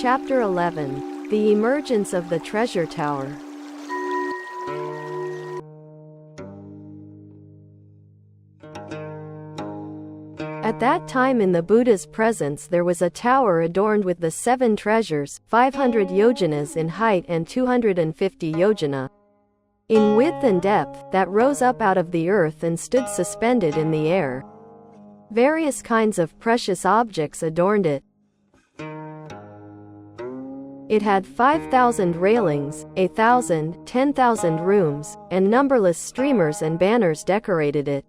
Chapter 11. The Emergence of the Treasure Tower. At that time in the Buddha's presence there was a tower adorned with the 7 treasures, 500 yojanas in height and 250 yojana in width and depth, that rose up out of the earth and stood suspended in the air. Various kinds of precious objects adorned it. It had 5,000 railings, 1,000, 10,000 rooms, and numberless streamers and banners decorated it.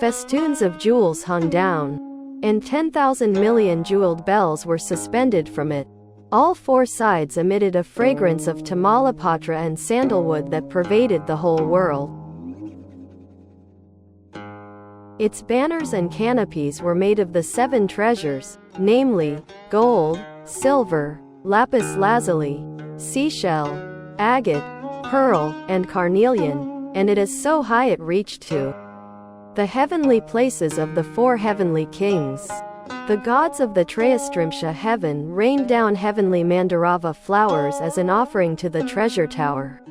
Festoons of jewels hung down, and 10,000 million jeweled bells were suspended from it. All 4 sides emitted a fragrance of tamalapatra and sandalwood that pervaded the whole world. Its banners and canopies were made of the 7 treasures, namely, gold, silver, lapis lazuli, seashell, agate, pearl, and carnelian, and it is so high it reached to the heavenly places of the 4 heavenly kings. The gods of the Trayastrimsha heaven rained down heavenly mandarava flowers as an offering to the treasure tower.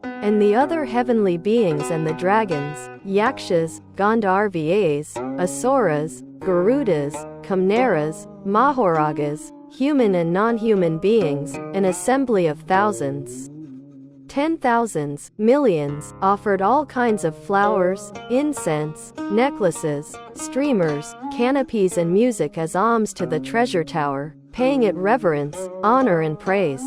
And the other heavenly beings and the dragons, yakshas, gandharvas, asuras, garudas, kamnaras, mahoragas, human and non-human beings, an assembly of thousands, 10,000s, millions, offered all kinds of flowers, incense, necklaces, streamers, canopies and music as alms to the treasure tower, paying it reverence, honor and praise.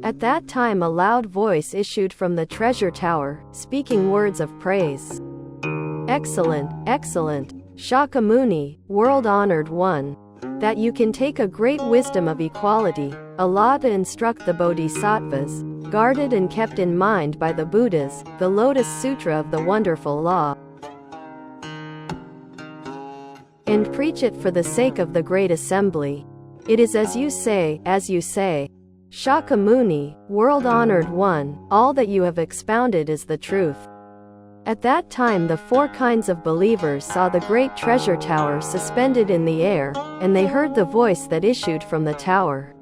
At that time a loud voice issued from the treasure tower, speaking words of praise. Excellent, excellent, Shakyamuni, world-honored one, that you can take a great wisdom of equality, a law to instruct the bodhisattvas, guarded and kept in mind by the Buddhas, the Lotus Sutra of the wonderful law, and preach it for the sake of the great assembly. It is as you say, Shakyamuni, world-honored one, all that you have expounded is the truth. At that time the 4 kinds of believers saw the great treasure tower suspended in the air, and they heard the voice that issued from the tower.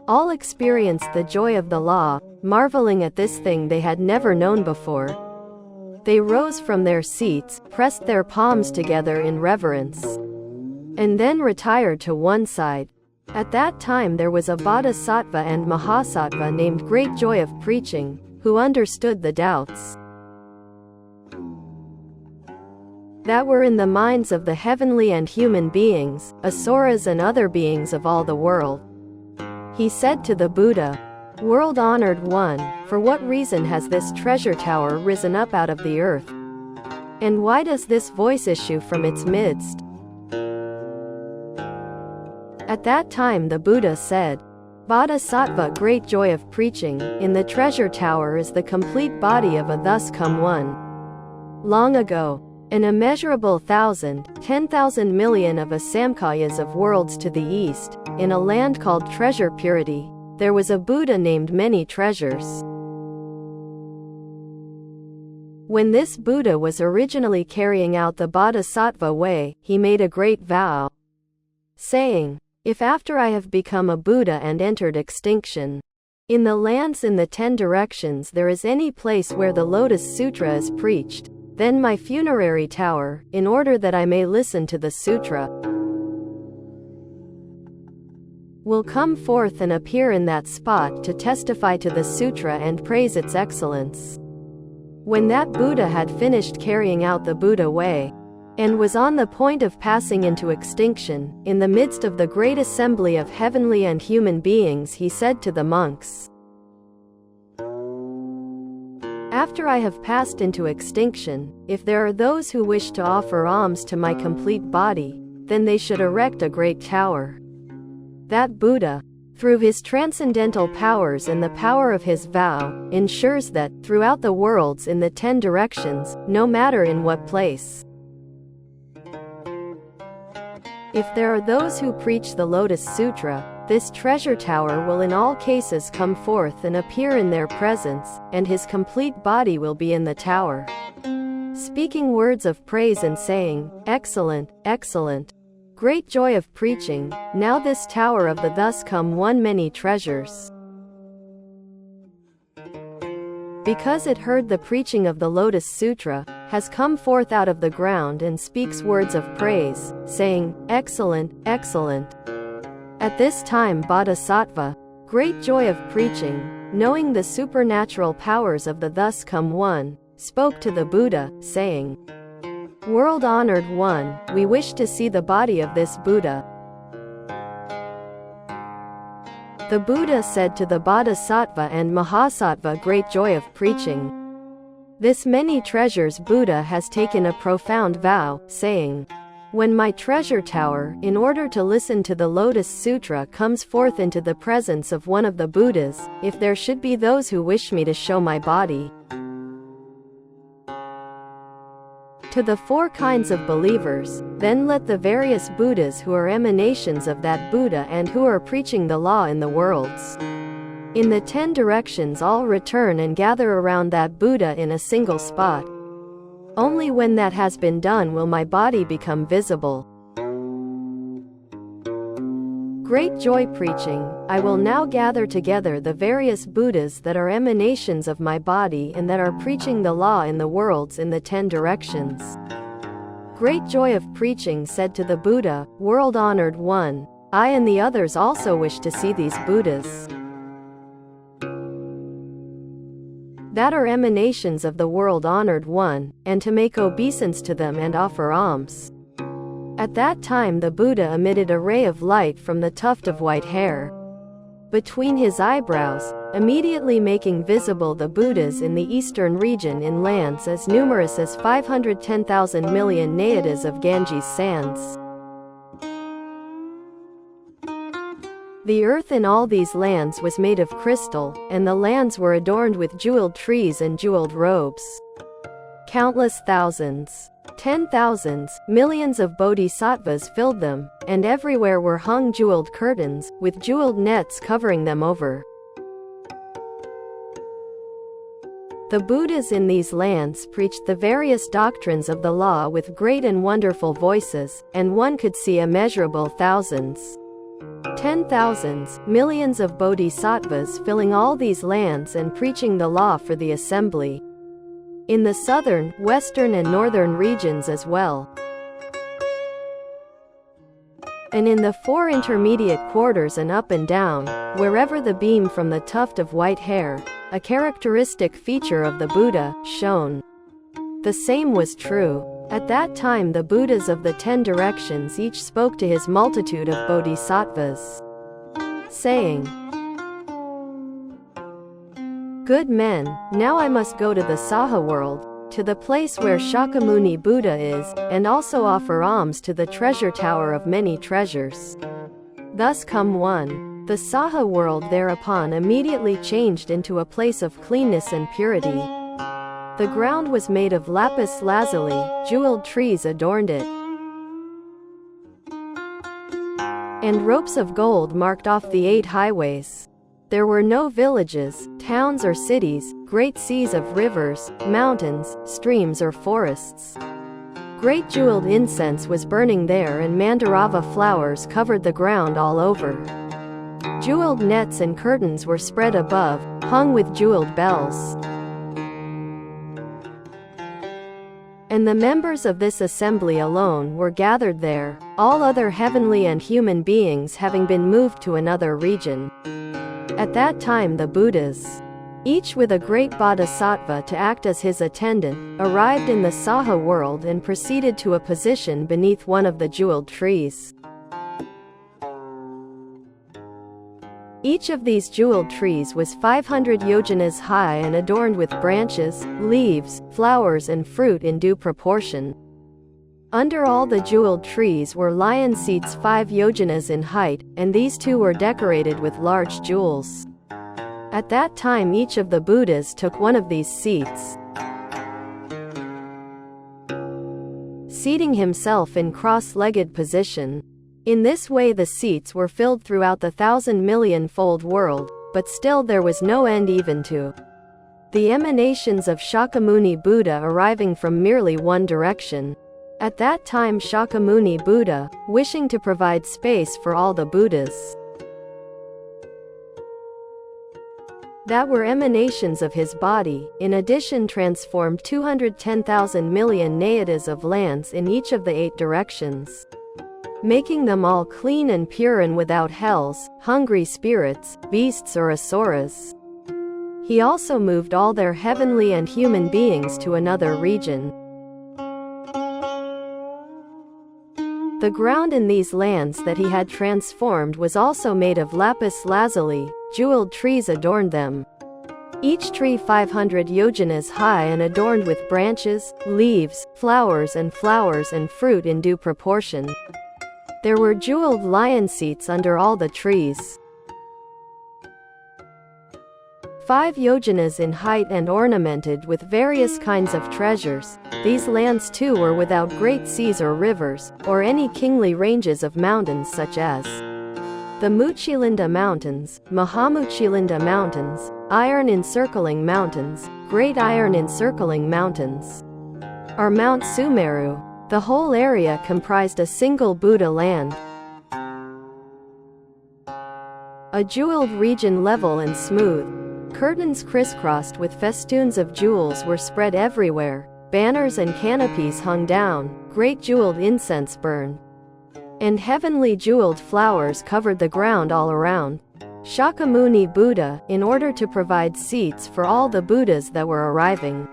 All experienced the joy of the law, marveling at this thing they had never known before. They rose from their seats, pressed their palms together in reverence, and then retired to one side. At that time there was a bodhisattva and mahasattva named Great Joy of Preaching, who understood the doubts that were in the minds of the heavenly and human beings, asuras and other beings of all the world. He said to the Buddha, "World-honored one, for what reason has this treasure tower risen up out of the earth? And why does this voice issue from its midst?" At that time the Buddha said, "Bodhisattva, great joy of preaching, in the treasure tower is the complete body of a thus come one. Long ago, an immeasurable 1,000, 10,000 million of asamkayas of worlds to the east, in a land called Treasure Purity, there was a Buddha named Many Treasures. When this Buddha was originally carrying out the Bodhisattva way, he made a great vow, saying, 'If after I have become a Buddha and entered extinction, in the lands in the 10 directions there is any place where the Lotus Sutra is preached, then my funerary tower, in order that I may listen to the sutra, will come forth and appear in that spot to testify to the sutra and praise its excellence.' When that Buddha had finished carrying out the Buddha way, and was on the point of passing into extinction, in the midst of the great assembly of heavenly and human beings he said to the monks, 'After I have passed into extinction, if there are those who wish to offer alms to my complete body, then they should erect a great tower.' That Buddha, through his transcendental powers and the power of his vow, ensures that, throughout the worlds in the 10 directions, no matter in what place, if there are those who preach the Lotus Sutra, this treasure tower will in all cases come forth and appear in their presence, and his complete body will be in the tower. speaking words of praise and saying, "Excellent, excellent. Great joy of preaching, now this tower of the thus come one many treasures." Because it heard the preaching of the Lotus Sutra, has come forth out of the ground and speaks words of praise, saying, "Excellent, excellent." At this time Bodhisattva, great joy of preaching, knowing the supernatural powers of the thus come one, spoke to the Buddha, saying, "World-honored one, we wish to see the body of this Buddha." The Buddha said to the Bodhisattva and Mahasattva, great joy of preaching, "This many treasures Buddha has taken a profound vow, saying, when my treasure tower, in order to listen to the Lotus Sutra, comes forth into the presence of one of the Buddhas, if there should be those who wish me to show my body to the four kinds of believers, then let the various Buddhas who are emanations of that Buddha and who are preaching the law in the worlds in the 10 directions all return and gather around that Buddha in a single spot. Only when that has been done will my body become visible." Great joy preaching, I will now gather together the various Buddhas that are emanations of my body and that are preaching the law in the worlds in the 10 directions. Great joy of preaching said to the Buddha, "World-honored one, I and the others also wish to see these Buddhas that are emanations of the world-honored one, and to make obeisance to them and offer alms." At that time the Buddha emitted a ray of light from the tuft of white hair between his eyebrows, immediately making visible the Buddhas in the eastern region in lands as numerous as 510,000 million nayadas of Ganges sands. The earth in all these lands was made of crystal, and the lands were adorned with jeweled trees and jeweled robes. Countless thousands, 10,000s, millions of bodhisattvas filled them, and everywhere were hung jeweled curtains, with jeweled nets covering them over. The Buddhas in these lands preached the various doctrines of the law with great and wonderful voices, and one could see immeasurable thousands, 10,000s, millions of bodhisattvas filling all these lands and preaching the law for the assembly in the southern, western and northern regions as well. And in the 4 intermediate quarters and up and down, wherever the beam from the tuft of white hair, a characteristic feature of the Buddha, shone. The same was true. At that time the Buddhas of the 10 directions each spoke to his multitude of bodhisattvas, saying, "Good men, now I must go to the Saha world, to the place where Shakyamuni Buddha is, and also offer alms to the treasure tower of many treasures. Thus come one." The Saha world thereupon immediately changed into a place of cleanness and purity. The ground was made of lapis lazuli, jeweled trees adorned it, and ropes of gold marked off the 8 highways. There were no villages, towns or cities, great seas of rivers, mountains, streams or forests. Great jeweled incense was burning there, and mandarava flowers covered the ground all over. Jeweled nets and curtains were spread above, hung with jeweled bells. And the members of this assembly alone were gathered there, all other heavenly and human beings having been moved to another region. At that time the Buddhas, each with a great bodhisattva to act as his attendant, arrived in the Saha world and proceeded to a position beneath one of the jeweled trees. Each of these jeweled trees was 500 yojanas high and adorned with branches, leaves, flowers and fruit in due proportion. Under all the jeweled trees were lion seats 5 yojanas in height, and these too were decorated with large jewels. At that time each of the Buddhas took one of these seats, seating himself in cross-legged position. In this way the seats were filled throughout the 1,000 million-fold world, but still there was no end even to the emanations of Shakyamuni Buddha arriving from merely one direction. At that time Shakyamuni Buddha, wishing to provide space for all the Buddhas that were emanations of his body, in addition transformed 210,000 million nayadas of lands in each of the 8 directions, making them all clean and pure and without hells, hungry spirits, beasts or asuras. He also moved all their heavenly and human beings to another region. The ground in these lands that he had transformed was also made of lapis lazuli, jeweled trees adorned them. Each tree 500 yojanas high and adorned with branches, leaves, flowers and fruit in due proportion. There were jeweled lion seats under all the trees, 5 yojanas in height and ornamented with various kinds of treasures. These lands too were without great seas or rivers, or any kingly ranges of mountains such as the Muchilinda Mountains, Mahamuchilinda Mountains, Iron Encircling Mountains, Great Iron Encircling Mountains, or Mount Sumeru. The whole area comprised a single Buddha land, a jeweled region level and smooth. Curtains crisscrossed with festoons of jewels were spread everywhere, banners and canopies hung down, great jeweled incense burned, and heavenly jeweled flowers covered the ground all around. Shakyamuni Buddha, in order to provide seats for all the Buddhas that were arriving,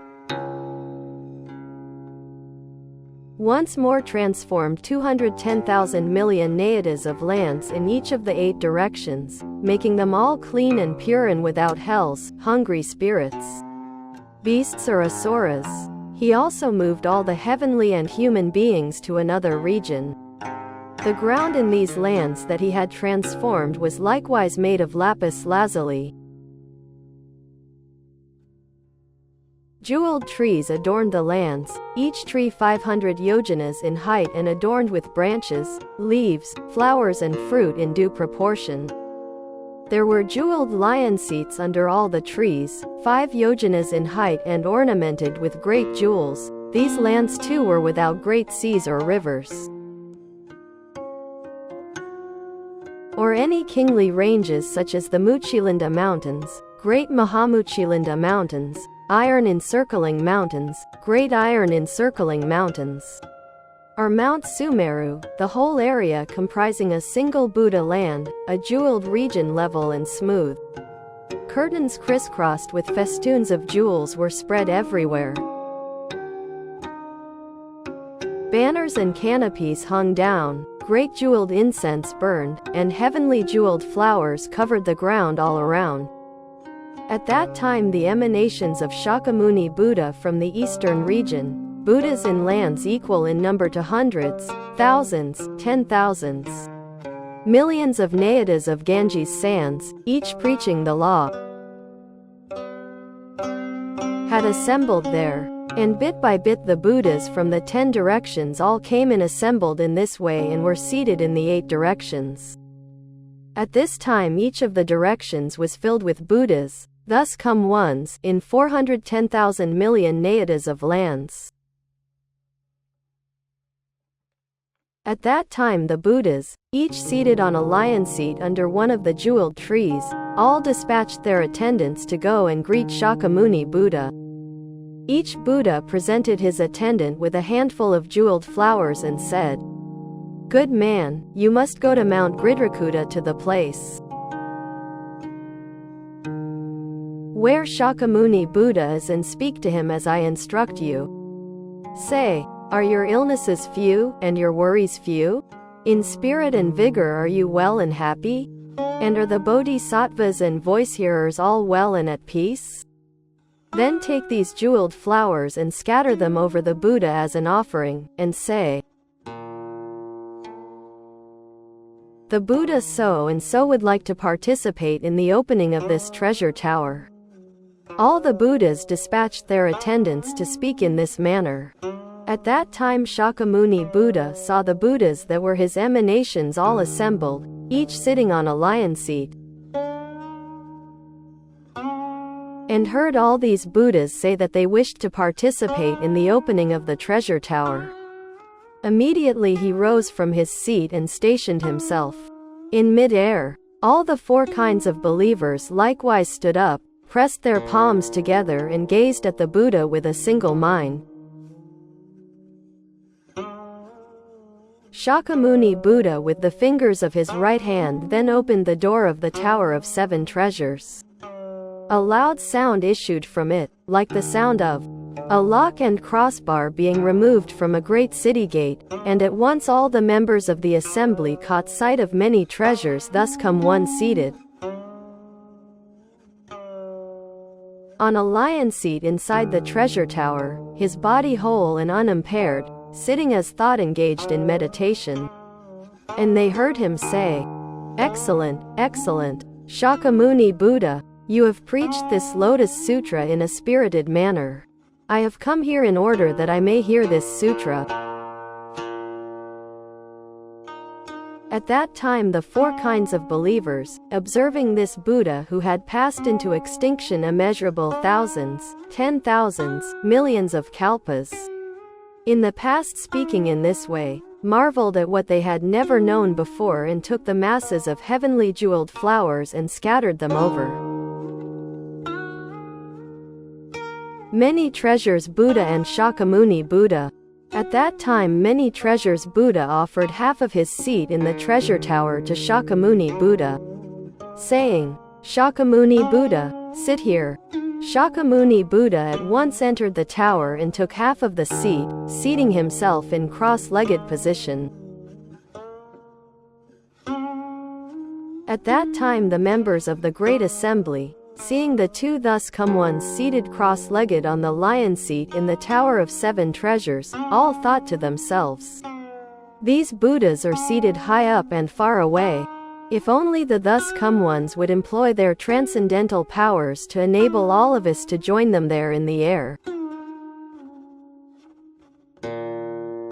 once more transformed 210,000 million nayadas of lands in each of the 8 directions, making them all clean and pure and without hells, hungry spirits, beasts or asuras. He also moved all the heavenly and human beings to another region. The ground in these lands that he had transformed was likewise made of lapis lazuli. Jeweled trees adorned the lands, each tree 500 yojanas in height and adorned with branches, leaves, flowers and fruit in due proportion. There were jeweled lion seats under all the trees, 5 yojanas in height and ornamented with great jewels. These lands too were without great seas or rivers, or any kingly ranges such as the Muchilinda Mountains, Great Mahamuchilinda Mountains, Iron Encircling Mountains, Great Iron Encircling Mountains, or Mount Sumeru. The whole area comprising a single Buddha land, a jeweled region level and smooth. Curtains crisscrossed with festoons of jewels were spread everywhere. Banners and canopies hung down, great jeweled incense burned, and heavenly jeweled flowers covered the ground all around. At that time the emanations of Shakyamuni Buddha from the eastern region, Buddhas in lands equal in number to hundreds, thousands, 10,000s, millions of nayadas of Ganges sands, each preaching the law, had assembled there. And bit by bit the Buddhas from the 10 directions all came and assembled in this way and were seated in the 8 directions. At this time each of the directions was filled with Buddhas, thus come ones, in 410,000 million nayadas of lands. At that time the Buddhas, each seated on a lion seat under one of the jeweled trees, all dispatched their attendants to go and greet Shakyamuni Buddha. Each Buddha presented his attendant with a handful of jeweled flowers and said, "Good man, you must go to Mount Gridhakuta to the place where Shakyamuni Buddha is and speak to him as I instruct you. Say, are your illnesses few, and your worries few? In spirit and vigor are you well and happy? And are the bodhisattvas and voice-hearers all well and at peace? Then take these jeweled flowers and scatter them over the Buddha as an offering, and say, the Buddha so and so would like to participate in the opening of this treasure tower." All the Buddhas dispatched their attendants to speak in this manner. At that time Shakyamuni Buddha saw the Buddhas that were his emanations all assembled, each sitting on a lion seat, and heard all these Buddhas say that they wished to participate in the opening of the treasure tower. Immediately he rose from his seat and stationed himself in mid-air. All the 4 kinds of believers likewise stood up, pressed their palms together and gazed at the Buddha with a single mind. Shakyamuni Buddha with the fingers of his right hand then opened the door of the Tower of 7 Treasures. A loud sound issued from it, like the sound of a lock and crossbar being removed from a great city gate, and at once all the members of the assembly caught sight of many treasures thus come one seated on a lion seat inside the treasure tower, his body whole and unimpaired, sitting as thought engaged in meditation. And they heard him say, "Excellent, excellent, Shakyamuni Buddha, you have preached this Lotus Sutra in a spirited manner. I have come here in order that I may hear this sutra." At that time the 4 kinds of believers, observing this Buddha who had passed into extinction immeasurable thousands, 10,000s, millions of kalpas in the past, speaking in this way, marveled at what they had never known before and took the masses of heavenly jeweled flowers and scattered them over many treasures Buddha and Shakyamuni Buddha. At that time many treasures Buddha offered half of his seat in the treasure tower to Shakyamuni Buddha, saying, "Shakyamuni Buddha, sit here." Shakyamuni Buddha at once entered the tower and took half of the seat, seating himself in cross-legged position. At that time the members of the great assembly, seeing the 2 thus come ones seated cross-legged on the lion seat in the Tower of 7 Treasures, all thought to themselves, "These Buddhas are seated high up and far away. If only the thus come ones would employ their transcendental powers to enable all of us to join them there in the air."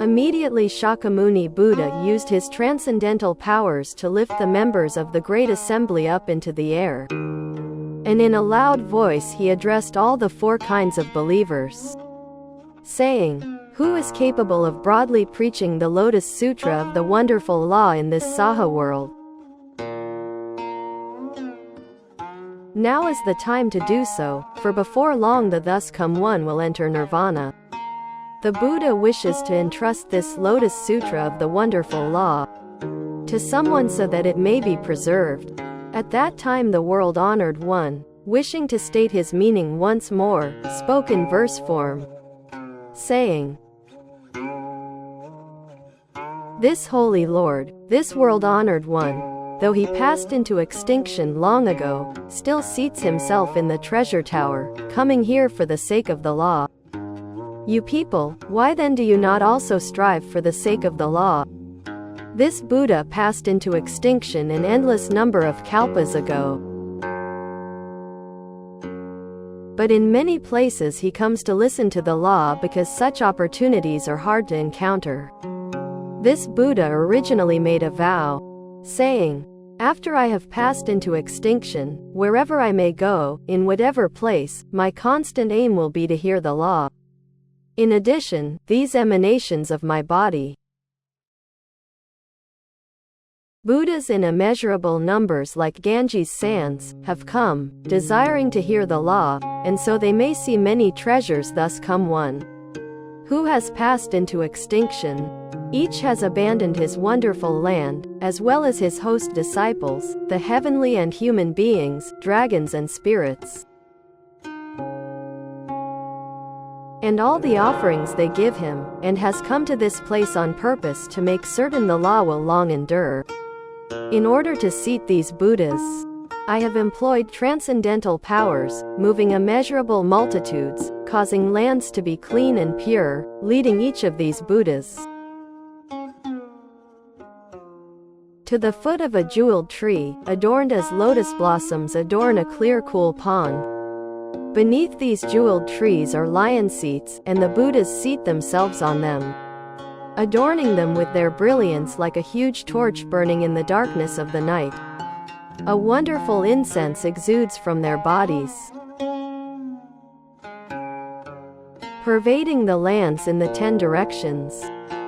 Immediately Shakyamuni Buddha used his transcendental powers to lift the members of the great assembly up into the air. And in a loud voice he addressed all the 4 kinds of believers, saying, "Who is capable of broadly preaching the Lotus Sutra of the wonderful law in this Saha world? Now is the time to do so, for before long the thus come one will enter nirvana." The Buddha wishes to entrust this Lotus Sutra of the wonderful law to someone so that it may be preserved. At that time the world-honored one, wishing to state his meaning once more, spoke in verse form, saying, "This holy Lord, this world-honored one, though he passed into extinction long ago, still seats himself in the treasure tower, coming here for the sake of the law. You people, why then do you not also strive for the sake of the law? This Buddha passed into extinction an endless number of kalpas ago. But in many places he comes to listen to the law because such opportunities are hard to encounter. This Buddha originally made a vow, saying, 'After I have passed into extinction, wherever I may go, in whatever place, my constant aim will be to hear the law. In addition, these emanations of my body, Buddhas in immeasurable numbers like Ganges sands, have come, desiring to hear the law, and so they may see many treasures thus come one who has passed into extinction. Each has abandoned his wonderful land, as well as his host disciples, the heavenly and human beings, dragons and spirits, and all the offerings they give him, and has come to this place on purpose to make certain the law will long endure. In order to seat these Buddhas, I have employed transcendental powers, moving immeasurable multitudes, causing lands to be clean and pure, leading each of these Buddhas to the foot of a jeweled tree, adorned as lotus blossoms adorn a clear cool pond. Beneath these jeweled trees are lion seats, and the Buddhas seat themselves on them, adorning them with their brilliance like a huge torch burning in the darkness of the night. A wonderful incense exudes from their bodies. pervading the lands in the 10 directions.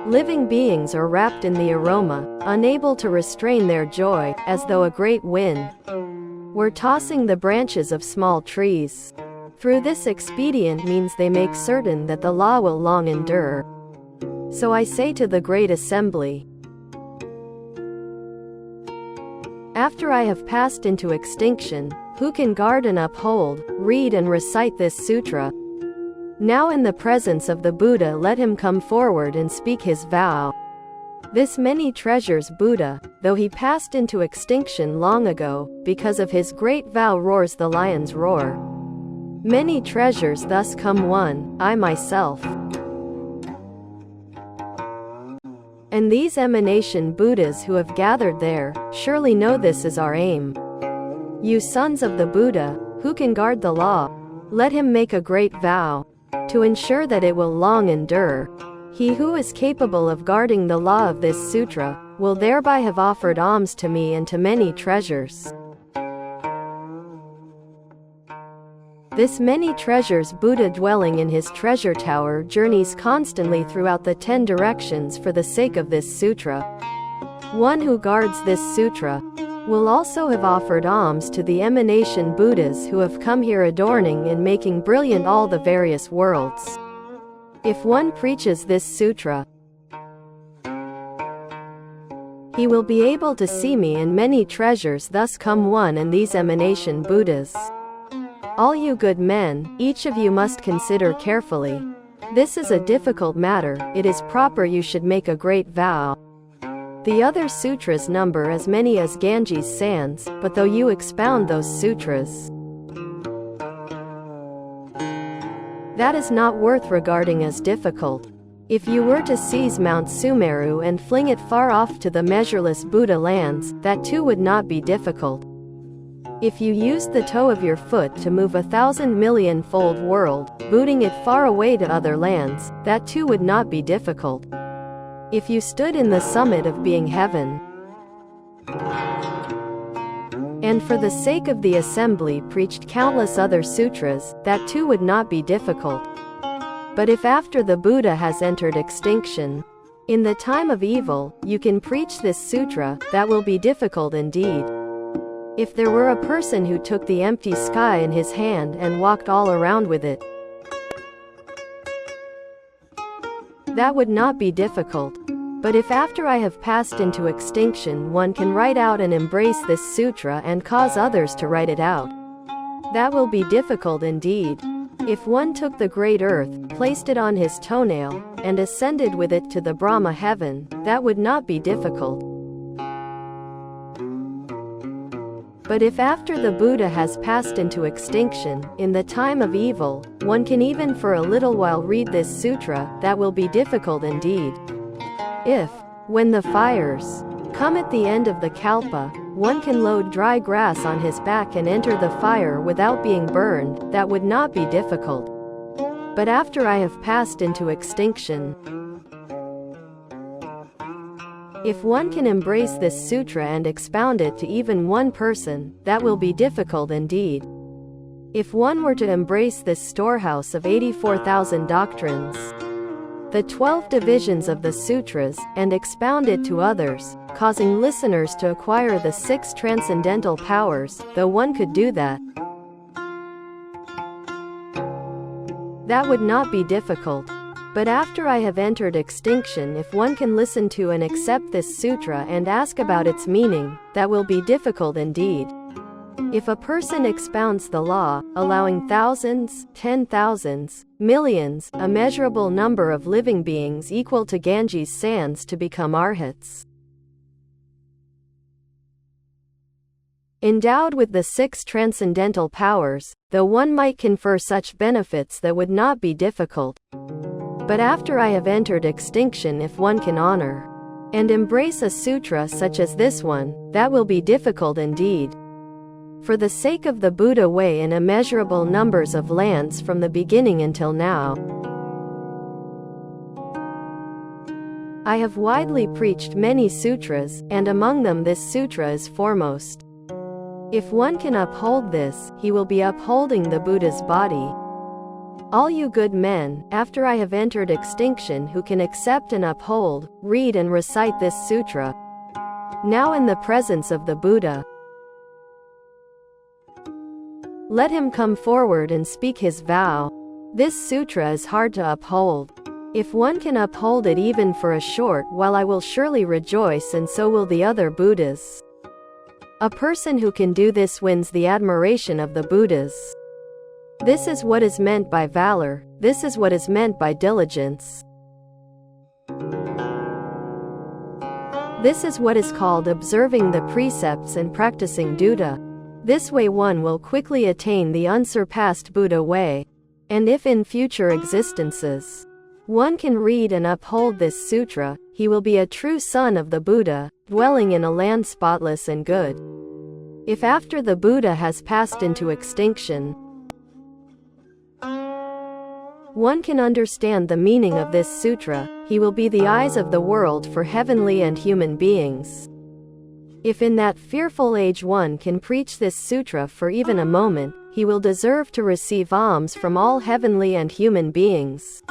Living beings are wrapped in the aroma, unable to restrain their joy, as though a great wind were tossing the branches of small trees. Through this expedient means they make certain that the law will long endure. So I say to the great assembly, after I have passed into extinction, who can guard and uphold, read and recite this sutra? Now in the presence of the Buddha let him come forward and speak his vow. This many treasures Buddha, though he passed into extinction long ago, because of his great vow roars the lion's roar. Many treasures thus come one, I myself. And these emanation Buddhas who have gathered there, surely know this is our aim. You sons of the Buddha, who can guard the law, let him make a great vow, to ensure that it will long endure. He who is capable of guarding the law of this sutra, will thereby have offered alms to me and to many treasures. This many treasures Buddha dwelling in his treasure tower journeys constantly throughout the 10 directions for the sake of this sutra. One who guards this sutra will also have offered alms to the emanation Buddhas who have come here adorning and making brilliant all the various worlds. If one preaches this sutra, he will be able to see me and many treasures thus come one and these emanation Buddhas. All you good men, each of you must consider carefully. This is a difficult matter, it is proper you should make a great vow. The other sutras number as many as Ganges sands, but though you expound those sutras, that is not worth regarding as difficult. If you were to seize Mount Sumeru and fling it far off to the measureless Buddha lands, that too would not be difficult. If you used the toe of your foot to move 1,000,000,000-fold world, booting it far away to other lands, that too would not be difficult. If you stood in the summit of being heaven, and for the sake of the assembly preached countless other sutras, that too would not be difficult. But if after the Buddha has entered extinction, in the time of evil, you can preach this sutra, that will be difficult indeed. If there were a person who took the empty sky in his hand and walked all around with it, that would not be difficult. But if after I have passed into extinction one can write out and embrace this sutra and cause others to write it out, that will be difficult indeed. If one took the great earth, placed it on his toenail, and ascended with it to the Brahma heaven, that would not be difficult. But if after the Buddha has passed into extinction, in the time of evil, one can even for a little while read this sutra, that will be difficult indeed. If, when the fires come at the end of the kalpa, one can load dry grass on his back and enter the fire without being burned, that would not be difficult. But after I have passed into extinction, if one can embrace this sutra and expound it to even one person, that will be difficult indeed. If one were to embrace this storehouse of 84,000 doctrines, the 12 divisions of the sutras, and expound it to others, causing listeners to acquire the 6 transcendental powers, though one could do that, that would not be difficult. But after I have entered extinction, if one can listen to and accept this sutra and ask about its meaning, that will be difficult indeed. If a person expounds the law, allowing thousands, 10,000s, millions, a measurable number of living beings equal to Ganges sands to become arhats, endowed with the 6 transcendental powers, though one might confer such benefits, that would not be difficult. But after I have entered extinction, if one can honor and embrace a sutra such as this one, that will be difficult indeed. For the sake of the Buddha way in immeasurable numbers of lands from the beginning until now, I have widely preached many sutras, and among them this sutra is foremost. If one can uphold this, he will be upholding the Buddha's body. All you good men, after I have entered extinction, who can accept and uphold, read and recite this sutra, now in the presence of the Buddha, let him come forward and speak his vow. This sutra is hard to uphold. If one can uphold it even for a short while, I will surely rejoice, and so will the other Buddhas. A person who can do this wins the admiration of the Buddhas. This is what is meant by valor. This is what is meant by diligence. This is what is called observing the precepts and practicing duttha. This way one will quickly attain the unsurpassed Buddha way. And if in future existences one can read and uphold this sutra, he will be a true son of the Buddha, dwelling in a land spotless and good. If after the Buddha has passed into extinction, one can understand the meaning of this sutra, he will be the eyes of the world for heavenly and human beings. If in that fearful age one can preach this sutra for even a moment, he will deserve to receive alms from all heavenly and human beings.